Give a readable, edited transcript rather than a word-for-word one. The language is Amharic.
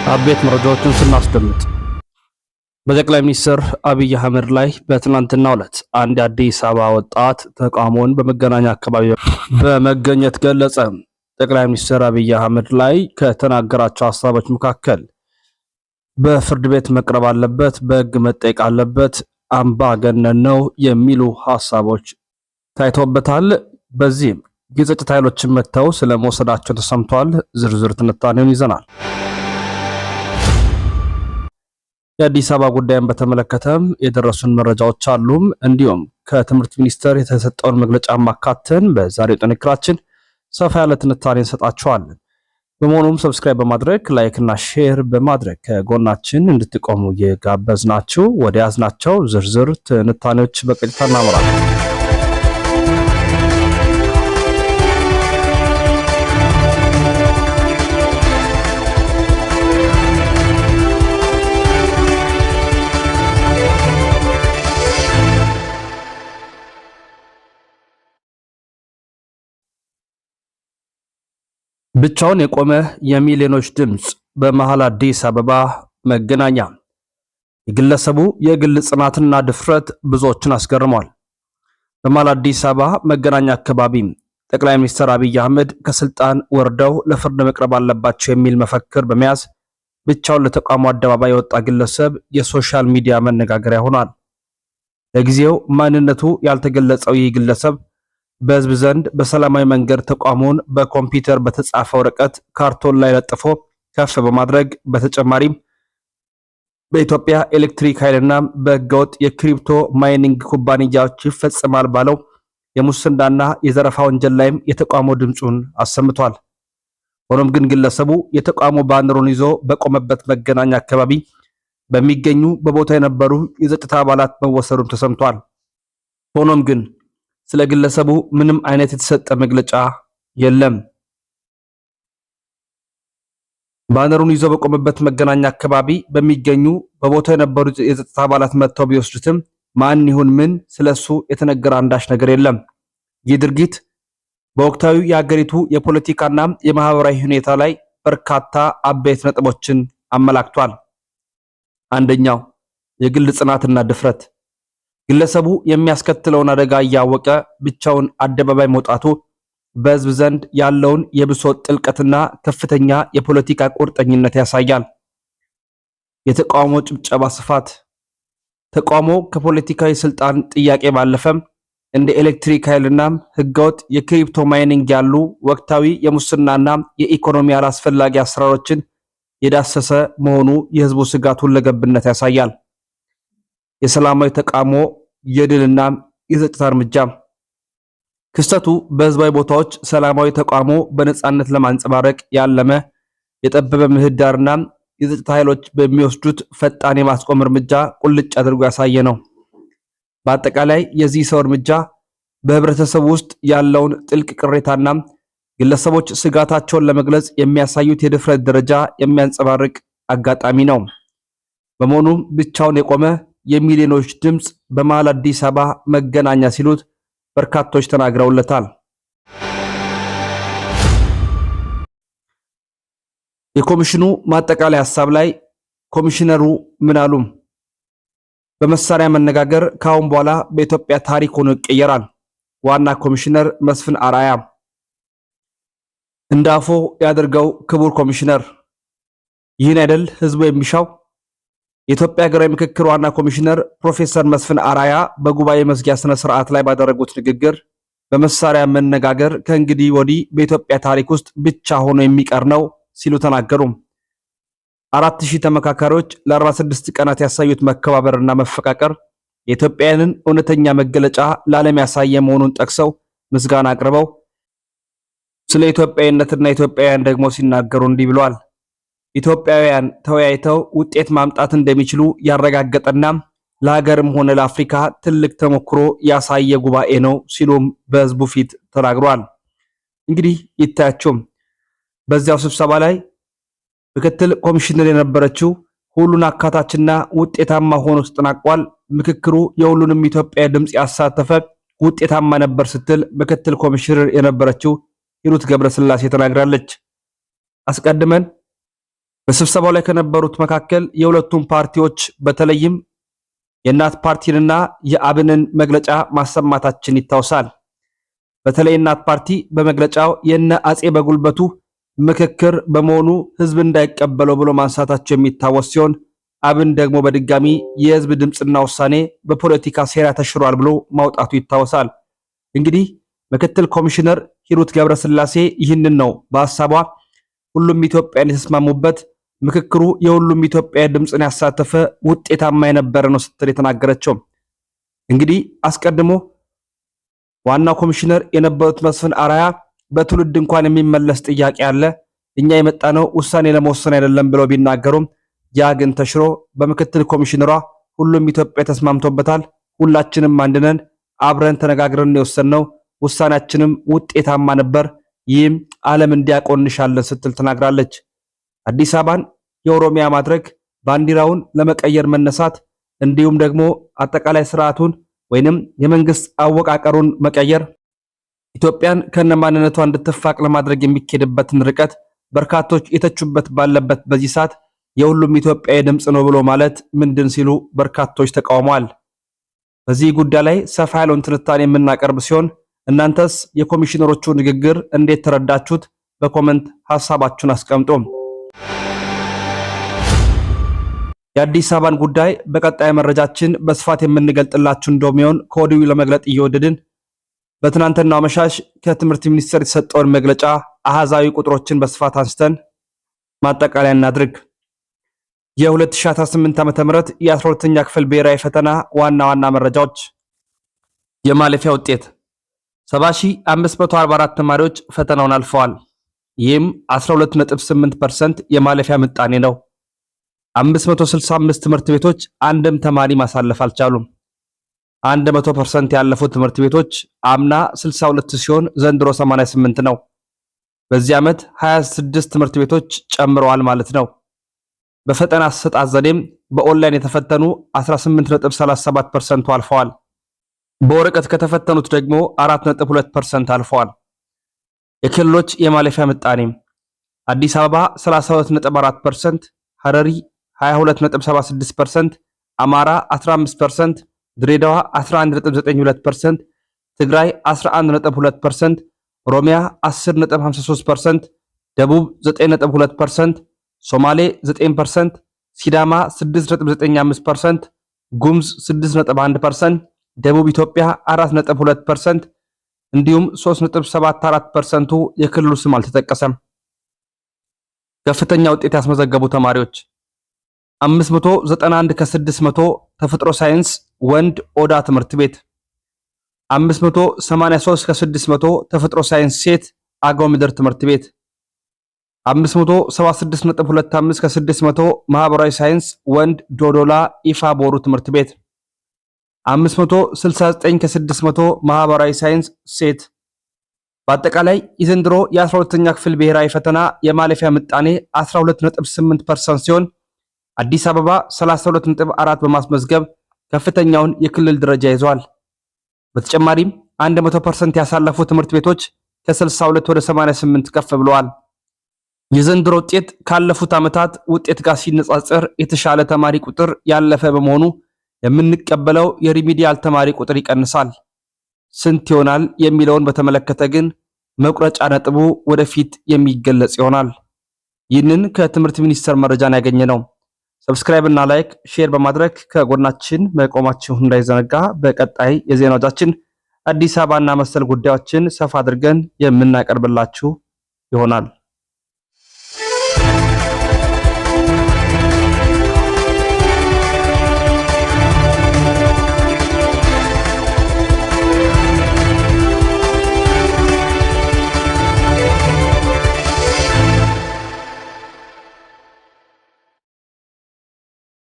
አቤት መረጃዎችን ስናስደምጥ በጠቅላይ ሚኒስትር አብይ አህመድ ላይ በትናንትናው ዕለት አንድ የአዲስ አበባ ወጣት ተቃውሞውን በመገናኛ አካባቢ በመገኘት ገለጸ። ጠቅላይ ሚኒስትር አብይ አህመድ ላይ ከተናገራቸው ሐሳቦች መካከል በፍርድ ቤት መቅረብ አለበት፣ በሕግ መጠየቅ አለበት፣ አምባገነን ነው የሚሉ ሐሳቦች ታይቶበታል። በዚህም የጸጥታ ኃይሎችን መተው ስለመውሰዳቸው ተሰምቷል። ዝርዝር ትንታኔውን ይዘናል። የአዲስ አበባ ጉዳይን በተመለከተም የደረሱን መረጃዎች አሉም። እንዲሁም ከትምህርት ሚኒስቴር የተሰጠውን መግለጫ ማካተን በዛሬው ጥንክራችን ሰፋ ያለ ትንታኔ እንሰጣችኋለን። በመሆኑም ሰብስክራይብ በማድረግ ላይክ እና ሼር በማድረግ ከጎናችን እንድትቆሙ የጋበዝናችሁ። ወደ ያዝናቸው ዝርዝር ትንታኔዎች በቀጥታ እናመራለን። ብቻውን የቆመ የሚሊዮኖች ድምፅ በመሃል አዲስ አበባ መገናኛ። የግለሰቡ የግል ጽናትና ድፍረት ብዙዎችን አስገርሟል። በመሃል አዲስ አበባ መገናኛ አካባቢ ጠቅላይ ሚኒስትር አብይ አህመድ ከስልጣን ወርደው ለፍርድ መቅረብ አለባቸው የሚል መፈክር በመያዝ ብቻውን ለተቃውሞ አደባባይ የወጣ ግለሰብ የሶሻል ሚዲያ መነጋገሪያ ሆኗል። ለጊዜው ማንነቱ ያልተገለጸው ይህ ግለሰብ በህዝብ ዘንድ በሰላማዊ መንገድ ተቃውሞውን በኮምፒውተር በተጻፈ ወረቀት ካርቶን ላይ ለጥፎ ከፍ በማድረግ በተጨማሪም በኢትዮጵያ ኤሌክትሪክ ኃይልና በህገወጥ የክሪፕቶ ማይኒንግ ኩባንያዎች ይፈጸማል ባለው የሙስናና የዘረፋ ወንጀል ላይም የተቃውሞ ድምጹን አሰምቷል። ሆኖም ግን ግለሰቡ የተቃውሞ ባነሩን ይዞ በቆመበት መገናኛ አካባቢ በሚገኙ በቦታ የነበሩ የጸጥታ አባላት መወሰዱም ተሰምቷል። ሆኖም ግን ስለ ግለሰቡ ምንም አይነት የተሰጠ መግለጫ የለም። ባነሩን ይዞ በቆመበት መገናኛ አካባቢ በሚገኙ በቦታው የነበሩ የጸጥታ አባላት መጥተው ቢወስዱትም ማን ይሁን ምን ስለሱ የተነገረ አንዳች ነገር የለም። ይህ ድርጊት በወቅታዊ የሀገሪቱ የፖለቲካና የማህበራዊ ሁኔታ ላይ በርካታ አበይት ነጥቦችን አመላክቷል። አንደኛው የግል ጽናትና ድፍረት። ግለሰቡ የሚያስከትለውን አደጋ እያወቀ ብቻውን አደባባይ መውጣቱ በህዝብ ዘንድ ያለውን የብሶት ጥልቀትና ከፍተኛ የፖለቲካ ቁርጠኝነት ያሳያል። የተቃውሞ ጭብጨባ ስፋት። ተቃውሞ ከፖለቲካዊ ስልጣን ጥያቄ ባለፈም እንደ ኤሌክትሪክ ኃይልና ህገወጥ የክሪፕቶ ማይኒንግ ያሉ ወቅታዊ የሙስናና የኢኮኖሚ አላስፈላጊ አሰራሮችን የዳሰሰ መሆኑ የህዝቡ ስጋት ሁለገብነት ያሳያል። የሰላማዊ ተቃውሞ የድልና የጸጥታ እርምጃ። ክስተቱ በህዝባዊ ቦታዎች ሰላማዊ ተቃውሞ በነጻነት ለማንጸባረቅ ያለመ የጠበበ ምህዳርና የጸጥታ ኃይሎች በሚወስዱት ፈጣን የማስቆም እርምጃ ቁልጭ አድርጎ ያሳየ ነው። በአጠቃላይ የዚህ ሰው እርምጃ በህብረተሰቡ ውስጥ ያለውን ጥልቅ ቅሬታና ግለሰቦች ስጋታቸውን ለመግለጽ የሚያሳዩት የድፍረት ደረጃ የሚያንጸባርቅ አጋጣሚ ነው። በመሆኑም ብቻውን የቆመ የሚሊዮኖች ድምፅ በመሃል አዲስ አበባ መገናኛ ሲሉት በርካቶች ተናግረውለታል። የኮሚሽኑ ማጠቃለያ ሐሳብ ላይ ኮሚሽነሩ ምን አሉ? በመሳሪያ መነጋገር ካሁን በኋላ በኢትዮጵያ ታሪክ ሆኖ ይቀየራል። ዋና ኮሚሽነር መስፍን አራያ። እንዳፎ ያደርገው ክቡር ኮሚሽነር፣ ይህን አይደል ህዝቡ የሚሻው? የኢትዮጵያ ሀገራዊ ምክክር ዋና ኮሚሽነር ፕሮፌሰር መስፍን አራያ በጉባኤ መዝጊያ ስነ ስርዓት ላይ ባደረጉት ንግግር በመሳሪያ መነጋገር ከእንግዲህ ወዲህ በኢትዮጵያ ታሪክ ውስጥ ብቻ ሆኖ የሚቀር ነው ሲሉ ተናገሩ። 4000 ተመካካሪዎች ለ46 ቀናት ያሳዩት መከባበርና መፈቃቀር የኢትዮጵያውያንን እውነተኛ መገለጫ ለዓለም ያሳየ መሆኑን ጠቅሰው ምስጋና አቅርበው ስለ ኢትዮጵያዊነትና ኢትዮጵያውያን ደግሞ ሲናገሩ እንዲህ ብለዋል። ኢትዮጵያውያን ተወያይተው ውጤት ማምጣት እንደሚችሉ ያረጋገጠና ለሀገርም ሆነ ለአፍሪካ ትልቅ ተሞክሮ ያሳየ ጉባኤ ነው ሲሉም በህዝቡ ፊት ተናግሯል። እንግዲህ ይታያችሁ በዚያው ስብሰባ ላይ ምክትል ኮሚሽነር የነበረችው ሁሉን አካታችና ውጤታማ ሆኖ ተጠናቋል። ምክክሩ የሁሉንም ኢትዮጵያ ድምጽ ያሳተፈ ውጤታማ ነበር ስትል ምክትል ኮሚሽነር የነበረችው ሂሩት ገብረስላሴ ተናግራለች። አስቀድመን በስብሰባው ላይ ከነበሩት መካከል የሁለቱም ፓርቲዎች በተለይም የእናት ፓርቲንና የአብንን መግለጫ ማሰማታችን ይታወሳል። በተለይ እናት ፓርቲ በመግለጫው የነ አጼ በጉልበቱ ምክክር በመሆኑ ህዝብ እንዳይቀበለው ብሎ ማንሳታቸው የሚታወስ ሲሆን አብን ደግሞ በድጋሚ የህዝብ ድምጽና ውሳኔ በፖለቲካ ሴራ ተሽሯል ብሎ ማውጣቱ ይታወሳል። እንግዲህ ምክትል ኮሚሽነር ሂሩት ገብረስላሴ ይህንን ነው በሐሳቧ ሁሉም ኢትዮጵያን የተስማሙበት ምክክሩ የሁሉም ኢትዮጵያ ድምጽን ያሳተፈ ውጤታማ የነበረ ነው ስትል የተናገረችው። እንግዲህ አስቀድሞ ዋናው ኮሚሽነር የነበሩት መስፍን አራያ በትውልድ እንኳን የሚመለስ ጥያቄ አለ፣ እኛ የመጣነው ውሳኔ ለመወሰን አይደለም ብለው ቢናገሩም ያ ግን ተሽሮ በምክትል ኮሚሽነሯ ሁሉም ኢትዮጵያ ተስማምቶበታል፣ ሁላችንም አንድነን አብረን ተነጋግረን የወሰንነው ውሳኔያችንም ውጤታማ ነበር፣ ይህም ዓለም እንዲያቆንሻለን ስትል ተናግራለች። አዲስ አበባን የኦሮሚያ ማድረግ ባንዲራውን ለመቀየር መነሳት እንዲሁም ደግሞ አጠቃላይ ስርዓቱን ወይንም የመንግስት አወቃቀሩን መቀየር ኢትዮጵያን ከነማንነቷ እንድትፋቅ ለማድረግ የሚኬድበትን ርቀት በርካቶች የተቹበት ባለበት በዚህ ሰዓት የሁሉም ኢትዮጵያዊ ድምጽ ነው ብሎ ማለት ምንድን ሲሉ በርካቶች ተቃውመዋል። በዚህ ጉዳይ ላይ ሰፋ ያለውን ትንታኔ የምናቀርብ ሲሆን እናንተስ የኮሚሽነሮቹ ንግግር እንዴት ተረዳችሁት? በኮሜንት ሐሳባችሁን አስቀምጡ። የአዲስ አበባን ጉዳይ በቀጣይ መረጃችን በስፋት የምንገልጥላችሁ እንደሚሆን ከወዲሁ ለመግለጥ እየወደድን በትናንትናው አመሻሽ ከትምህርት ሚኒስቴር የተሰጠውን መግለጫ አሃዛዊ ቁጥሮችን በስፋት አንስተን ማጠቃለያ እናድርግ። የ2018 ዓ.ም የ12ኛ ክፍል ብሔራዊ ፈተና ዋና መረጃዎች። የማለፊያ ውጤት 70544 ተማሪዎች ፈተናውን አልፈዋል። ይህም 12.8% የማለፊያ ምጣኔ ነው። 565 ትምህርት ቤቶች አንድም ተማሪ ማሳለፍ አልቻሉም። 100% ያለፉት ትምህርት ቤቶች አምና 62 ሲሆን ዘንድሮ 88 ነው። በዚህ ዓመት 26 ትምህርት ቤቶች ጨምረዋል ማለት ነው። በፈተና አሰጣጥ ዘዴም በኦንላይን የተፈተኑ 18.37% አልፈዋል። በወረቀት ከተፈተኑት ደግሞ 4.2% አልፈዋል። የክልሎች የማለፊያ ምጣኔ አዲስ አበባ 32.4%፣ ሐረሪ 22.76%፣ አማራ 15%፣ ድሬዳዋ 11.92%፣ ትግራይ 11.2%፣ ኦሮሚያ 10.53%፣ ደቡብ 9.2%፣ ሶማሌ 9%፣ ሲዳማ 6.95%፣ ጉምዝ 6.1%፣ ደቡብ ኢትዮጵያ 4.2% እንዲሁም 3.74% የክልሉ ስም አልተጠቀሰም። ከፍተኛ ውጤት ያስመዘገቡ ተማሪዎች 591 ከ600 ተፈጥሮ ሳይንስ ወንድ ኦዳ ትምህርት ቤት፣ 583 ከ600 ተፈጥሮ ሳይንስ ሴት አገው ምድር ትምህርት ቤት፣ 576.25 ከ600 ማህበራዊ ሳይንስ ወንድ ዶዶላ ኢፋ ቦሩ ትምህርት ቤት፣ 569 ከ600 ማህበራዊ ሳይንስ ሴት። በአጠቃላይ የዘንድሮ የ12ኛ ክፍል ብሔራዊ ፈተና የማለፊያ ምጣኔ 12.8% ሲሆን አዲስ አበባ 32.4 በማስመዝገብ ከፍተኛውን የክልል ደረጃ ይዟል። በተጨማሪም 100% ያሳለፉ ትምህርት ቤቶች ከ62 ወደ 88 ከፍ ብለዋል። የዘንድሮ ውጤት ካለፉት ዓመታት ውጤት ጋር ሲነጻጸር የተሻለ ተማሪ ቁጥር ያለፈ በመሆኑ የምንቀበለው የሪሚዲያል ተማሪ ቁጥር ይቀንሳል። ስንት ይሆናል የሚለውን በተመለከተ ግን መቁረጫ ነጥቡ ወደፊት የሚገለጽ ይሆናል። ይህንን ከትምህርት ሚኒስቴር መረጃን ያገኘነው። ሰብስክራይብ እና ላይክ ሼር በማድረግ ከጎናችን መቆማችሁ እንዳይዘነጋ። በቀጣይ የዜናዎቻችን አዲስ አበባና መሰል ጉዳዮችን ሰፋ አድርገን የምናቀርብላችሁ ይሆናል።